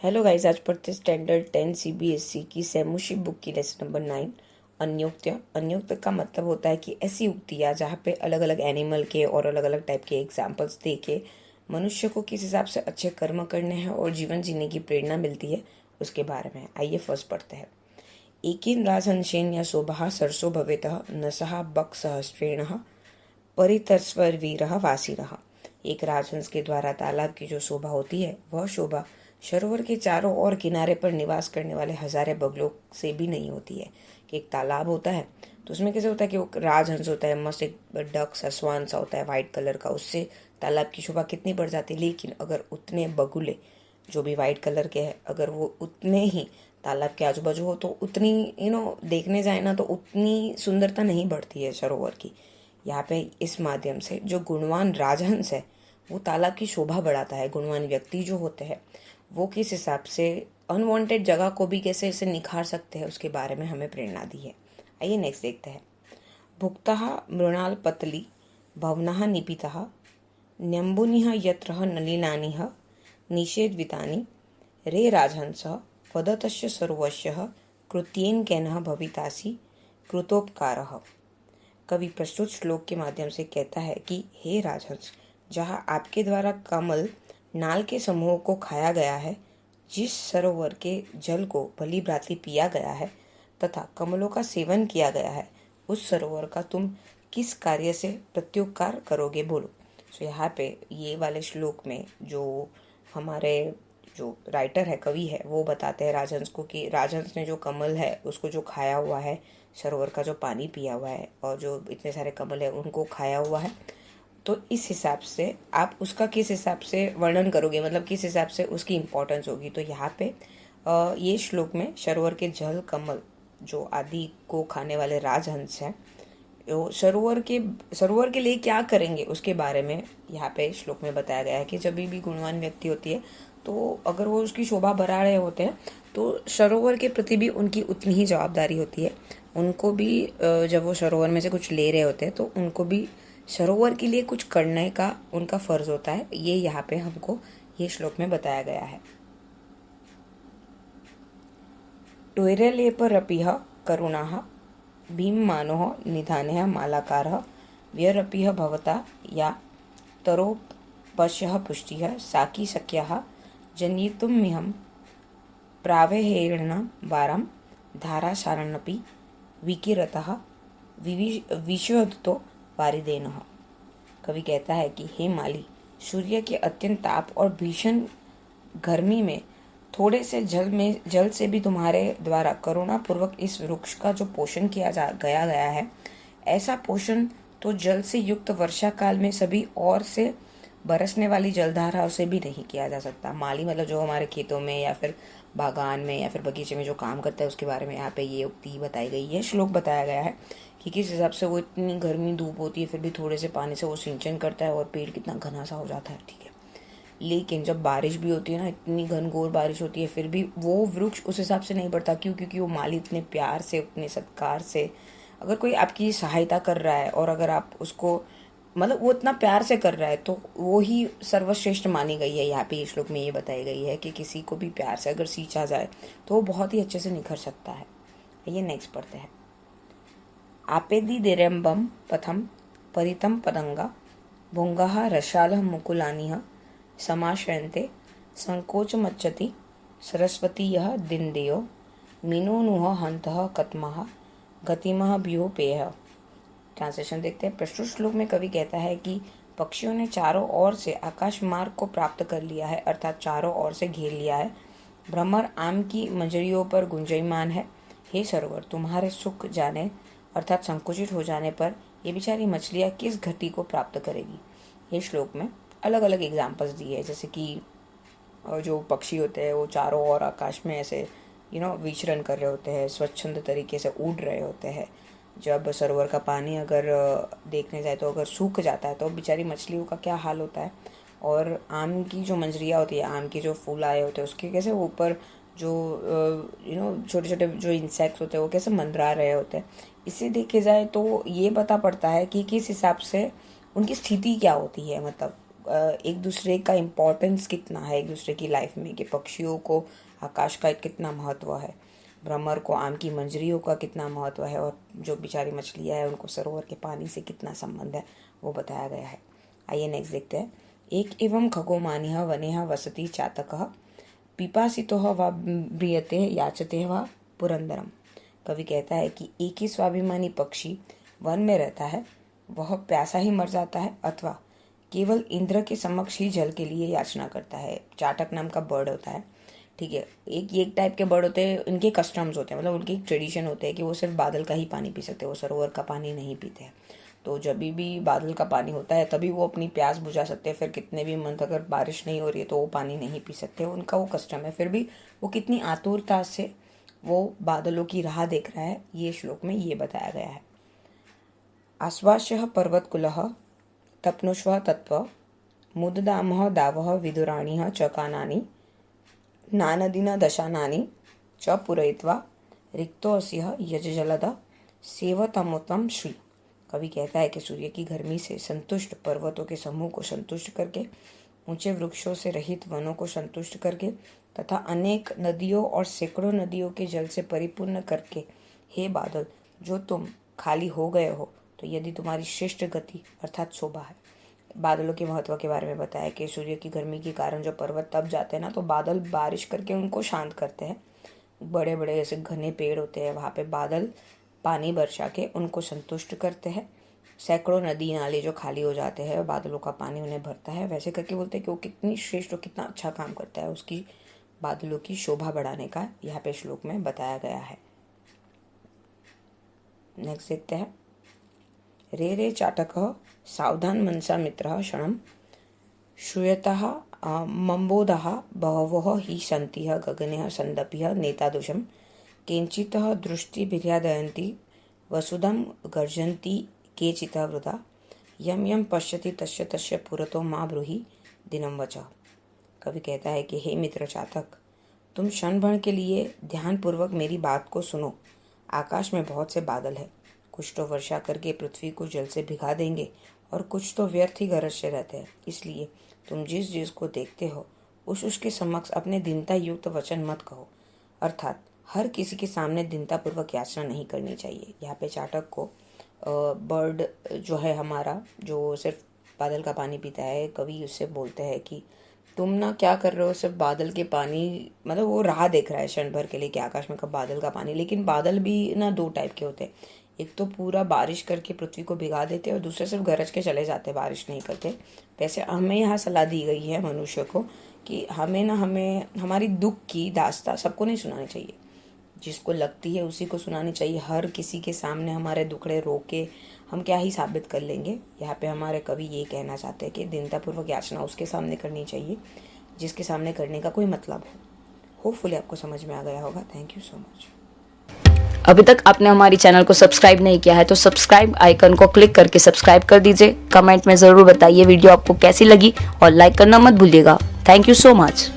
Hello guys, आज पढ़ते standard 10 CBSE की सैमुशी बुक की लेसन नंबर 9 अन्योक्त्य। अन्योक्त्य का मतलब होता है कि ऐसी उक्तियाँ जहाँ पे अलग अलग एनिमल के और अलग अलग टाइप के एग्जाम्पल्स दे के मनुष्य को किस हिसाब से अच्छे कर्म करने हैं और जीवन जीने की प्रेरणा मिलती है उसके बारे में। आइए फर्स्ट पढ़ते हैं। एकेन राजहंसेन या शोभा सरसो भवेतः नसः बक सहस्रेण परितस्वर वीरः वासिनः। एक राजहंस के द्वारा तालाब की जो शोभा होती है वह शोभा सरोवर के चारों ओर किनारे पर निवास करने वाले हजारे बगलों से भी नहीं होती है। कि एक तालाब होता है तो उसमें कैसे होता है कि वो राजहंस होता है, मस्त एक डक सा स्वान सा होता है वाइट कलर का, उससे तालाब की शोभा कितनी बढ़ जाती है। लेकिन अगर उतने बगुले जो भी वाइट कलर के हैं अगर वो उतने ही तालाब के आजू बाजू हो तो उतनी देखने जाए ना तो उतनी सुंदरता नहीं बढ़ती है सरोवर की। यहाँ पे इस माध्यम से जो गुणवान राजहंस है वो तालाब की शोभा बढ़ाता है। गुणवान व्यक्ति जो होते हैं वो किस हिसाब से अनवांटेड जगह को भी कैसे इसे निखार सकते हैं उसके बारे में हमें प्रेरणा दी है। आइए नेक्स्ट देखते हैं। भुक्तः मृणाल पतली भवनः निपितः न्यम्बुनिः यत्रः नलिनानिः निषेद्वितानि रे राजहंसः वदतस्य सर्वस्यः कृत्येन कैनः भवितासि कृतोपकारः। कवि प्रस्तुत श्लोक के माध्यम से कहता है कि हे राजहंस, जहाँ आपके द्वारा कमल नाल के समूह को खाया गया है, जिस सरोवर के जल को भली भांति पिया गया है तथा कमलों का सेवन किया गया है, उस सरोवर का तुम किस कार्य से प्रत्युपकार करोगे, बोलो। तो यहाँ पे ये वाले श्लोक में जो हमारे जो राइटर है, कवि है, वो बताते हैं राजहंस को कि राजहंस ने जो कमल है उसको जो खाया हुआ है, सरोवर का जो पानी पिया हुआ है और जो इतने सारे कमल है उनको खाया हुआ है, तो इस हिसाब से आप उसका किस हिसाब से वर्णन करोगे, मतलब किस हिसाब से उसकी इम्पोर्टेंस होगी। तो यहाँ पे ये श्लोक में सरोवर के जल कमल जो आदि को खाने वाले राजहंस हैं, तो सरोवर के लिए क्या करेंगे उसके बारे में यहाँ पे श्लोक में बताया गया है कि जब भी गुणवान व्यक्ति होती है तो अगर वो उसकी शोभा बढ़ा रहे होते हैं तो सरोवर के प्रति भी उनकी उतनी ही जवाबदारी होती है। उनको भी जब वो सरोवर में से कुछ ले रहे होते हैं तो उनको भी सरोवर के लिए कुछ करने का उनका फर्ज होता है। ये यहाँ पे हमको ये श्लोक में बताया गया है। टोयरलेपरपिह करुणाः भीममानोः निधानः मालाकारः व्यरपिह भवता या तरोपश्यः पुष्टिः साकी सख्याः जनितुमिहं प्रावेहेरण वारं धारासारणपि विकिरतः विषोदतो वारिदेनः। कवि कहता है कि हे माली, सूर्य के अत्यंत ताप और भीषण गर्मी में थोड़े से जल से भी तुम्हारे द्वारा करुणा पूर्वक इस वृक्ष का जो पोषण किया गया है, ऐसा पोषण तो जल से युक्त वर्षा काल में सभी और से बरसने वाली जलधाराओं से भी नहीं किया जा सकता। माली मतलब जो हमारे खेतों में या फिर बागान में या फिर बगीचे में जो काम करता है उसके बारे में यहाँ पे ये उक्ति बताई गई है, श्लोक बताया गया है कि किस हिसाब से वो इतनी गर्मी धूप होती है फिर भी थोड़े से पानी से वो सिंचन करता है और पेड़ कितना घना सा हो जाता है, ठीक है। लेकिन जब बारिश भी होती है ना, इतनी घनघोर बारिश होती है, फिर भी वो वृक्ष उस हिसाब से नहीं बढ़ता। क्यों? क्योंकि वो माली इतने प्यार से, उतने सत्कार से, अगर कोई आपकी सहायता कर रहा है और अगर आप उसको मतलब वो इतना प्यार से कर रहा है तो वो ही सर्वश्रेष्ठ मानी गई है। यहाँ पे इस श्लोक में ये बताई गई है कि किसी को भी प्यार से अगर सींचा जाए तो वो बहुत ही अच्छे से निखर सकता है। ये नेक्स्ट पढ़ते हैं। आपेदि दिरंबम पथम परितम पदंगा भुंगः रसालः मुकुलानिः समाश्रयन्ते संकोच मच्चति सरस्वती यह दिनदेयो मीनोनुह हंतः कतमः गतिमः व्यूपेयः। ट्रांसलेशन देखते हैं। प्रस्तुत श्लोक में कवि कहता है कि पक्षियों ने चारों ओर से आकाश मार्ग को प्राप्त कर लिया है, अर्थात चारों ओर से घेर लिया है। भ्रमर आम की मंजरियों पर गुंजयमान है। हे सरोवर, तुम्हारे सूख जाने अर्थात संकुचित हो जाने पर ये बेचारी मछलियाँ किस गति को प्राप्त करेगी। ये श्लोक में अलग अलग एग्जाम्पल्स दिए हैं, जैसे कि जो पक्षी होते हैं वो चारों ओर आकाश में ऐसे विचरण कर रहे होते हैं, स्वच्छंद तरीके से उड़ रहे होते हैं। जब सरोवर का पानी अगर देखने जाए तो अगर सूख जाता है तो बेचारी मछलियों का क्या हाल होता है। और आम की जो मंजरियाँ होती है, आम के जो फूल आए होते हैं उसके कैसे ऊपर जो छोटे छोटे जो इंसेक्ट्स होते हैं वो कैसे मंडरा रहे होते हैं। इसे देखे जाए तो ये पता पड़ता है कि किस हिसाब से उनकी स्थिति क्या होती है, मतलब एक दूसरे का इम्पोर्टेंस कितना है एक दूसरे की लाइफ में, कि पक्षियों को आकाश का कितना महत्व है, भ्रमर को आम की मंजरियों का कितना महत्व है, और जो बेचारी मछलियाँ हैं उनको सरोवर के पानी से कितना संबंध है वो बताया गया है। आइए नेक्स्ट देखते हैं। एक एवं खगोमानिः वनेः वसति चातकः पिपासितोः वा म्रियते याचते वा पुरंदरम। कवि कहता है कि एक ही स्वाभिमानी पक्षी वन में रहता है, वह प्यासा ही मर जाता है अथवा केवल इंद्र के समक्ष ही जल के लिए याचना करता है। चाटक नाम का बर्ड होता है, ठीक है। एक टाइप के बर्ड होते हैं, उनके कस्टम्स होते हैं, मतलब उनके ट्रेडिशन होते हैं कि वो सिर्फ बादल का ही पानी पी सकते हैं, वो सरोवर का पानी नहीं पीते हैं। तो जब भी बादल का पानी होता है तभी वो अपनी प्यास बुझा सकते हैं, फिर कितने भी मंथ अगर बारिश नहीं हो रही है तो वो पानी नहीं पी सकते, उनका वो कस्टम है। फिर भी वो कितनी आतुरता से वो बादलों की राह देख रहा है, ये श्लोक में ये बताया गया है। आश्वास्यः पर्वतकुलः तप्नुष्व तत्व मुददामः दावः विदुराणिः च कानानि नानदिना दशानानि च पूरयित्वा रिक्तोऽसिह यजजलद सेवतमोत्तम श्री। कवि कहता है कि सूर्य की गर्मी से संतुष्ट पर्वतों के समूह को संतुष्ट करके, ऊंचे वृक्षों से रहित वनों को संतुष्ट करके तथा अनेक नदियों और सैकड़ों नदियों के जल से परिपूर्ण करके, हे बादल जो तुम खाली हो गए हो, तो यदि तुम्हारी श्रेष्ठ गति अर्थात शोभा है। बादलों के महत्व के बारे में बताया कि सूर्य की गर्मी के कारण जो पर्वत तप जाते हैं ना, तो बादल बारिश करके उनको शांत करते हैं। बड़े बड़े ऐसे घने पेड़ होते हैं, वहाँ पे बादल पानी बरसा के उनको संतुष्ट करते हैं। सैकड़ों नदी नाले जो खाली हो जाते हैं, बादलों का पानी उन्हें भरता है। वैसे करके बोलते हैं कि वो कितनी श्रेष्ठ और कितना अच्छा काम करता है, उसकी बादलों की शोभा बढ़ाने का यहाँ पे श्लोक में बताया गया है। नेक्स्ट देखते हैं। रे रे चाटकः सावधान मनसा मित्रः क्षणं श्रूयतः मम्बोधः बहवो हि सन्तिः गगने सन्दपिः नेतादुषं केचितः दृष्टिभिर्यादयन्ति वसुधं गर्जन्ति केचितः वृथा यम यम पश्यति तस्य तस्य पुरतो मा ब्रूहि दिनं वचः। कवि कहता है कि हे मित्र चातक, तुम क्षण भर के लिए ध्यानपूर्वक मेरी बात को सुनो। आकाश में बहुत से बादल हैं, कुछ तो वर्षा करके पृथ्वी को जल से भिगा देंगे और कुछ तो व्यर्थ ही गरजते रहते हैं। इसलिए तुम जिस चीज को देखते हो उसके समक्ष अपने दीनता युक्त वचन मत कहो, अर्थात हर किसी के सामने दीनता पूर्वक याचना नहीं करनी चाहिए। यहाँ पे चाटक को बर्ड जो है हमारा, जो सिर्फ बादल का पानी पीता है, कवि उससे बोलते हैं कि तुम ना क्या कर रहे हो, सिर्फ बादल के पानी, मतलब वो राह देख रहा है क्षण भर के लिए कि आकाश में कब बादल का पानी। लेकिन बादल भी ना दो टाइप के होते हैं, एक तो पूरा बारिश करके पृथ्वी को भिगा देते हैं और दूसरे सिर्फ गरज के चले जाते हैं, बारिश नहीं करते। वैसे हमें यहाँ सलाह दी गई है मनुष्य को कि हमें हमारी दुख की दास्तां सबको नहीं सुनानी चाहिए, जिसको लगती है उसी को सुनानी चाहिए। हर किसी के सामने हमारे दुखड़े रो के हम क्या ही साबित कर लेंगे। यहाँ पे हमारे कवि ये कहना चाहते हैं कि दीनतापूर्वक याचना उसके सामने करनी चाहिए जिसके सामने करने का कोई मतलब हो। होपफुली आपको समझ में आ गया होगा। Thank you so much. अभी तक आपने हमारी चैनल को सब्सक्राइब नहीं किया है तो सब्सक्राइब आइकन को क्लिक करके सब्सक्राइब कर दीजिए। कमेंट में ज़रूर बताइए वीडियो आपको कैसी लगी और लाइक करना मत भूलिएगा। Thank you so much.